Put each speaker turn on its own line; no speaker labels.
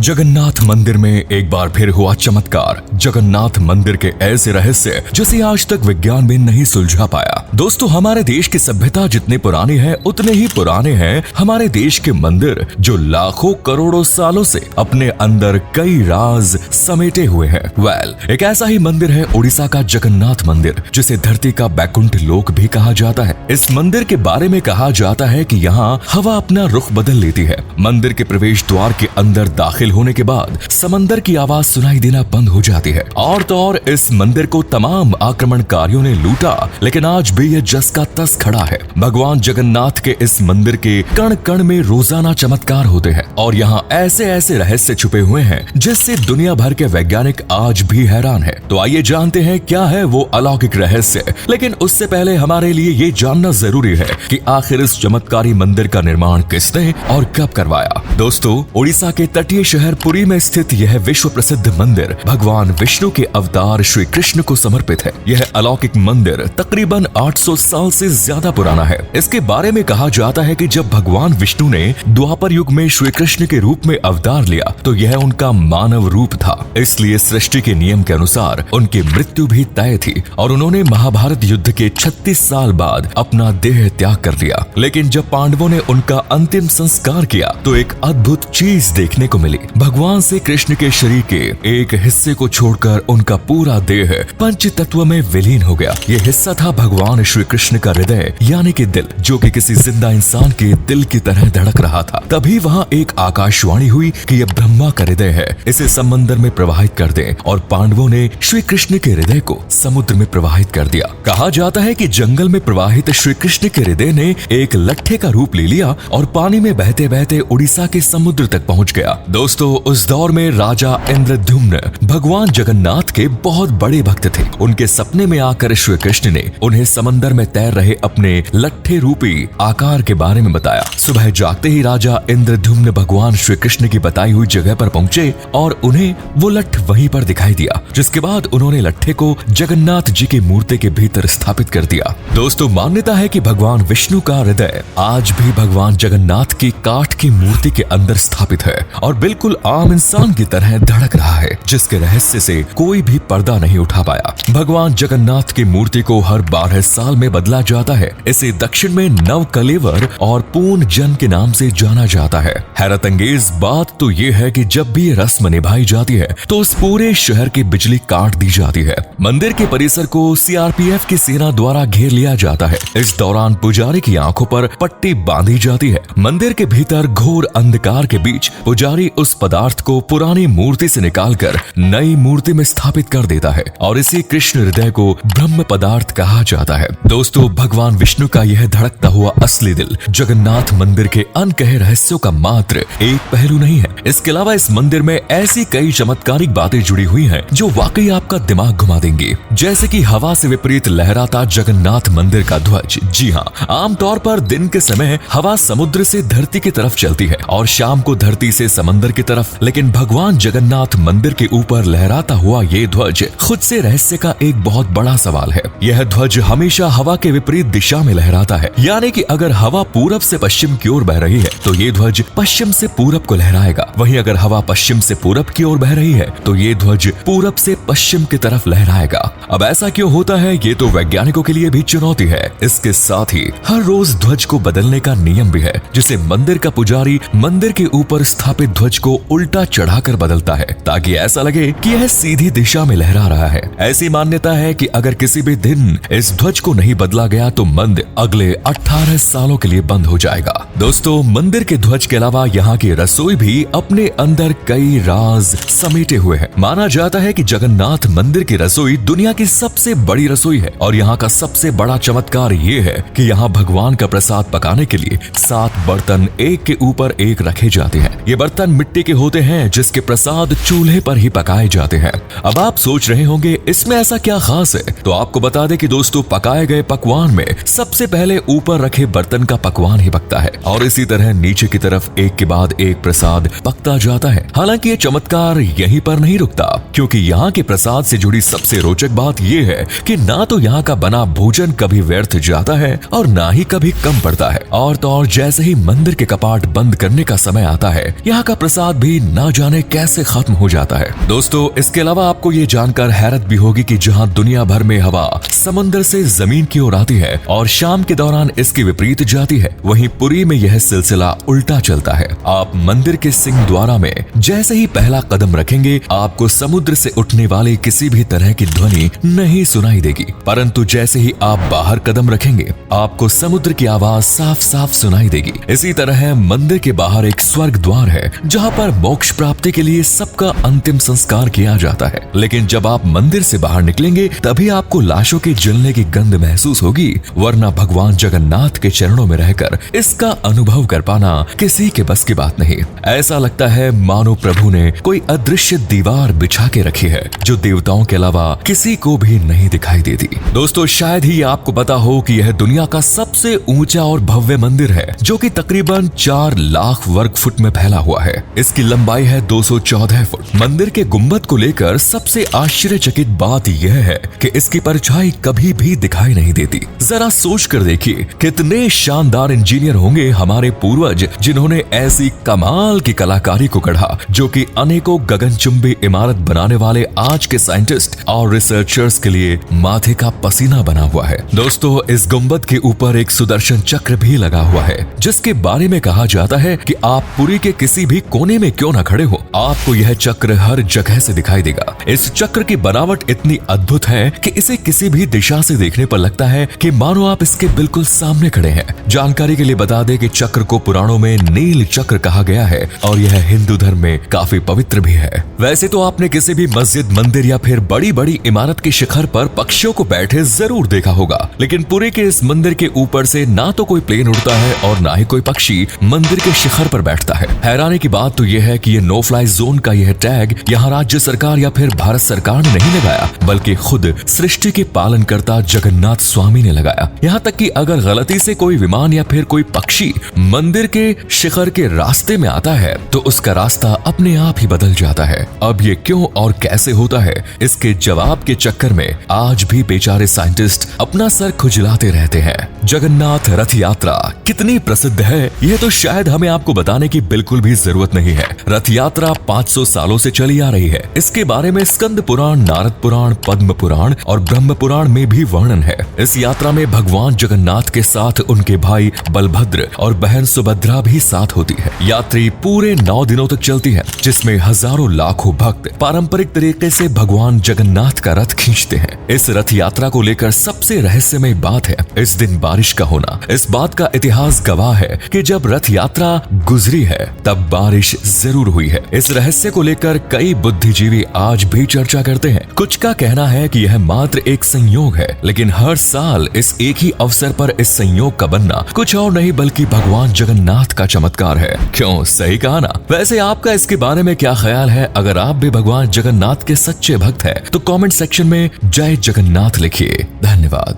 जगन्नाथ मंदिर में एक बार फिर हुआ चमत्कार। जगन्नाथ मंदिर के ऐसे रहस्य जिसे आज तक विज्ञान भी नहीं सुलझा पाया। दोस्तों, हमारे देश की सभ्यता जितनी पुरानी है उतने ही पुराने हैं हमारे देश के मंदिर, जो लाखों करोड़ों सालों से अपने अंदर कई राज समेटे हुए हैं। एक ऐसा ही मंदिर है उड़ीसा का जगन्नाथ मंदिर, जिसे धरती का बैकुंठ लोक भी कहा जाता है। इस मंदिर के बारे में कहा जाता है कि यहाँ हवा अपना रुख बदल लेती है। मंदिर के प्रवेश द्वार के अंदर दाखिल होने के बाद समंदर की आवाज सुनाई देना बंद हो जाती है। और तो और इस मंदिर को तमाम आक्रमणकारियों ने लूटा, लेकिन आज भी यह जस का तस खड़ा है। भगवान जगन्नाथ के इस मंदिर के कण कण में रोजाना चमत्कार होते हैं और यहाँ ऐसे ऐसे रहस्य छुपे हुए हैं जिससे दुनिया भर के वैज्ञानिक आज भी हैरान है। तो आइए जानते हैं क्या है वो अलौकिक रहस्य। लेकिन उससे पहले हमारे लिए ये जानना जरूरी है कि आखिर इस चमत्कारी मंदिर का निर्माण किसने और कब करवाया। दोस्तों, उड़ीसा के तटीय शहर पुरी में स्थित यह विश्व प्रसिद्ध मंदिर भगवान विष्णु के अवतार श्री कृष्ण को समर्पित है। यह अलौकिक मंदिर तकरीबन 800 साल से ज्यादा पुराना है। इसके बारे में कहा जाता है कि जब भगवान विष्णु ने द्वापर युग में श्री कृष्ण के रूप में अवतार लिया तो यह उनका मानव रूप था, इसलिए सृष्टि के नियम के अनुसार उनकी मृत्यु भी तय थी और उन्होंने महाभारत युद्ध के 36 साल बाद अपना देह त्याग कर दिया। लेकिन जब पांडवों ने उनका अंतिम संस्कार किया तो एक अद्भुत चीज देखने को मिली। भगवान से कृष्ण के शरीर के एक हिस्से को छोड़कर उनका पूरा देह पंच तत्व में विलीन हो गया। यह हिस्सा था भगवान श्री कृष्ण का हृदय, यानी कि दिल, जो कि किसी जिंदा इंसान के दिल की तरह धड़क रहा था। तभी वहाँ एक आकाशवाणी हुई कि यह ब्रह्मा का हृदय है, इसे समंदर में प्रवाहित कर दें। और पांडवों ने श्री कृष्ण के हृदय को समुद्र में प्रवाहित कर दिया। कहा जाता है कि जंगल में प्रवाहित श्री कृष्ण के हृदय ने एक लट्ठे का रूप ले लिया और पानी में बहते बहते उड़ीसा के समुद्र तक पहुँच गया। दोस्तों, उस दौर में राजा इंद्रद्युम्न भगवान जगन्नाथ के बहुत बड़े भक्त थे। उनके सपने में आकर श्री कृष्ण ने उन्हें समंदर में तैर रहे अपने लट्ठे रूपी आकार के बारे में बताया। सुबह जागते ही राजा इंद्रद्युम्न भगवान श्री कृष्ण की बताई हुई जगह पर पहुंचे और उन्हें वो लट्ठ वहीं पर दिखाई दिया, जिसके बाद उन्होंने लट्ठे को जगन्नाथ जी की मूर्ति के भीतर स्थापित कर दिया। दोस्तों, मान्यता है कि भगवान विष्णु का हृदय आज भी भगवान जगन्नाथ की काठ की मूर्ति के अंदर स्थापित है और बिल्कुल आम इंसान की तरह धड़क रहा है, जिसके रहस्य से कोई भी पर्दा नहीं उठा पाया। भगवान जगन्नाथ की मूर्ति को हर 12 साल में बदला जाता है। इसे दक्षिण में नव कलेवर और पूर्ण जन के नाम से जाना जाता है। हैरत अंगेज बात तो ये है कि जब भी ये रस्म निभाई जाती है तो उस पूरे शहर की बिजली काट दी जाती है। मंदिर के परिसर को सीआरपीएफ की सेना द्वारा घेर लिया जाता है। इस दौरान पुजारी की आंखों पर पट्टी बांधी जाती है। मंदिर के भीतर घोर अंधकार के बीच पुजारी उस पदार्थ को पुरानी मूर्ति से निकालकर नई मूर्ति में स्थापित कर देता है और इसी कृष्ण हृदय को ब्रह्म पदार्थ कहा जाता है। दोस्तों, भगवान विष्णु का यह धड़कता हुआ असली दिल जगन्नाथ मंदिर के अनकहे रहस्यों का मात्र एक पहलू नहीं है। इसके अलावा इस मंदिर में ऐसी कई चमत्कारिक बातें जुड़ी हुई हैं जो वाकई आपका दिमाग घुमा देंगी। जैसे कि हवा से विपरीत लहराता जगन्नाथ मंदिर का ध्वज। जी हाँ, आमतौर पर दिन के समय हवा समुद्र से धरती की तरफ चलती है और शाम को धरती से समंदर की तरफ, लेकिन भगवान जगन्नाथ मंदिर के ऊपर लहराता हुआ ये ध्वज खुद से रहस्य का एक बहुत बड़ा सवाल है। यह ध्वज हमेशा हवा के विपरीत दिशा में लहराता है, यानी कि अगर हवा पूरब से पश्चिम की ओर बह रही है तो ये ध्वज पश्चिम से पूरब को लहराएगा। वहीं अगर हवा पश्चिम से पूरब की ओर बह रही है तो ये ध्वज पूरब से पश्चिम की तरफ लहराएगा। अब ऐसा क्यों होता है, ये तो वैज्ञानिकों के लिए भी चुनौती है। इसके साथ ही हर रोज ध्वज को बदलने का नियम भी है, जिसे मंदिर का पुजारी मंदिर के ऊपर स्थापित ध्वज को उल्टा चढ़ाकर बदलता है ताकि ऐसा लगे कि यह सीधी दिशा में लहरा रहा है। ऐसी मान्यता है कि अगर किसी भी दिन इस ध्वज को नहीं बदला गया तो मंदिर अगले 18 सालों के लिए बंद हो जाएगा। दोस्तों, मंदिर के ध्वज के अलावा यहाँ की रसोई भी अपने अंदर कई राज समेटे हुए हैं। माना जाता है कि जगन्नाथ मंदिर की रसोई दुनिया की सबसे बड़ी रसोई है और यहाँ का सबसे बड़ा चमत्कार ये है कि यहाँ भगवान का प्रसाद पकाने के लिए 7 बर्तन एक के ऊपर एक रखे जाते हैं। ये बर्तन मिट्टी के होते हैं जिसके प्रसाद चूल्हे पर ही पकाए जाते हैं। अब आप सोच रहे होंगे इसमें ऐसा क्या खास है, तो आपको बता दें कि दोस्तों, पकाए गए पकवान में सबसे पहले ऊपर रखे बर्तन का पकवान ही पकता है और इसी तरह नीचे की तरफ एक के बाद एक प्रसाद पकता जाता है। हालांकि ये चमत्कार यहीं पर नहीं रुकता, क्योंकि यहाँ के प्रसाद से जुड़ी सबसे रोचक बात यह है कि ना तो यहाँ का बना भोजन कभी व्यर्थ जाता है और ना ही कभी कम पड़ता है। और तो और जैसे ही मंदिर के कपाट बंद करने का समय आता है, यहाँ का प्रसाद बाद भी ना जाने कैसे खत्म हो जाता है। दोस्तों, इसके अलावा आपको ये जानकर हैरत भी होगी कि जहाँ दुनिया भर में हवा समंदर से जमीन की ओर आती है और शाम के दौरान इसके विपरीत जाती है, वहीं पुरी में यह सिलसिला उल्टा चलता है। आप मंदिर के सिंह द्वारा में जैसे ही पहला कदम रखेंगे, आपको समुद्र से उठने वाली किसी भी तरह की ध्वनि नहीं सुनाई देगी, परंतु जैसे ही आप बाहर कदम रखेंगे, आपको समुद्र की आवाज साफ साफ सुनाई देगी। इसी तरह मंदिर के बाहर एक स्वर्ग द्वार है जहाँ पर मोक्ष प्राप्ति के लिए सबका अंतिम संस्कार किया जाता है। लेकिन जब आप मंदिर से बाहर निकलेंगे, तभी आपको लाशों के जलने की गंध महसूस होगी, वरना भगवान जगन्नाथ के चरणों में रहकर इसका अनुभव कर पाना किसी के बस की बात नहीं। ऐसा लगता है मानो प्रभु ने कोई अदृश्य दीवार बिछा के रखी है जो देवताओं के अलावा किसी को भी नहीं दिखाई देती। दोस्तों, शायद ही आपको पता हो कि यह दुनिया का सबसे ऊंचा और भव्य मंदिर है, जो कि तकरीबन 4 लाख वर्ग फुट में फैला हुआ है। इसकी लंबाई है 214 फुट। मंदिर के गुंबद को लेकर सबसे आश्चर्यचकित बात यह है कि इसकी परछाई कभी भी दिखाई नहीं देती। जरा सोच कर देखिए, कितने शानदार इंजीनियर होंगे हमारे पूर्वज जिन्होंने ऐसी कमाल की कलाकारी को गढ़ा, जो कि अनेकों गगनचुंबी इमारत बनाने वाले आज के साइंटिस्ट और रिसर्चर्स के लिए माथे का पसीना बना हुआ है। दोस्तों, इस गुंबद के ऊपर एक सुदर्शन चक्र भी लगा हुआ है, जिसके बारे में कहा जाता है कि आप पुरी के किसी भी कोने में क्यों न खड़े हो, आपको यह चक्र हर जगह से दिखाई देगा। इस चक्र की बनावट इतनी अद्भुत है कि इसे किसी भी दिशा से देखने पर लगता है कि मानो आप इसके बिल्कुल सामने खड़े हैं। जानकारी के लिए बता दें कि चक्र को पुराणों में नील चक्र कहा गया है और यह हिंदू धर्म में काफी पवित्र भी है। वैसे तो आपने किसी भी मस्जिद, मंदिर या फिर बड़ी बड़ी इमारत के शिखर पर पक्षियों को बैठे जरूर देखा होगा, लेकिन पुरी के इस मंदिर के ऊपर से ना तो कोई प्लेन उड़ता है और ना ही कोई पक्षी मंदिर के शिखर पर बैठता है। हैरानी की बात तो यह है कि यह नो फ्लाई जोन का यह टैग यहाँ राज्य सरकार या फिर भारत सरकार ने नहीं लगाया, बल्कि खुद सृष्टि के पालनकर्ता जगन्नाथ स्वामी ने लगाया। यहाँ तक कि अगर गलती से कोई विमान या फिर कोई पक्षी मंदिर के शिखर के रास्ते में आता है, तो उसका रास्ता अपने आप ही बदल जाता है। अब ये क्यों और कैसे होता है, इसके जवाब के चक्कर में आज भी बेचारे साइंटिस्ट अपना सर खुजलाते रहते हैं। जगन्नाथ रथ यात्रा कितनी प्रसिद्ध है, यह तो शायद हमें आपको बताने की बिल्कुल भी जरूरत नहीं है। रथ यात्रा 500 सालों से चली आ रही है। इसके बारे में स्कंद पुराण, नारद पुराण, पद्म पुराण और ब्रह्म पुराण में भी वर्णन है। इस यात्रा में भगवान जगन्नाथ के साथ उनके भाई बलभद्र और बहन सुभद्रा भी साथ होती है। यात्री पूरे 9 दिनों तक चलती है, जिसमें हजारों लाखों भक्त पारंपरिक तरीके से भगवान जगन्नाथ का रथ खींचते हैं। इस रथ यात्रा को लेकर सबसे रहस्यमय बात है इस दिन बारिश का होना। इस बात का इतिहास गवाह है कि जब रथ यात्रा गुजरी है, तब बारिश जरूर हुई है। इस रहस्य को लेकर कई बुद्धिजीवी आज भी चर्चा करते हैं। कुछ का कहना है कि यह मात्र एक संयोग है, लेकिन हर साल इस एक ही अवसर पर इस संयोग का बनना कुछ और नहीं बल्कि भगवान जगन्नाथ का चमत्कार है। क्यों, सही कहा ना? वैसे आपका इसके बारे में क्या ख्याल है? अगर आप भी भगवान जगन्नाथ के सच्चे भक्त हैं, तो कमेंट सेक्शन में जय जगन्नाथ लिखिए। धन्यवाद।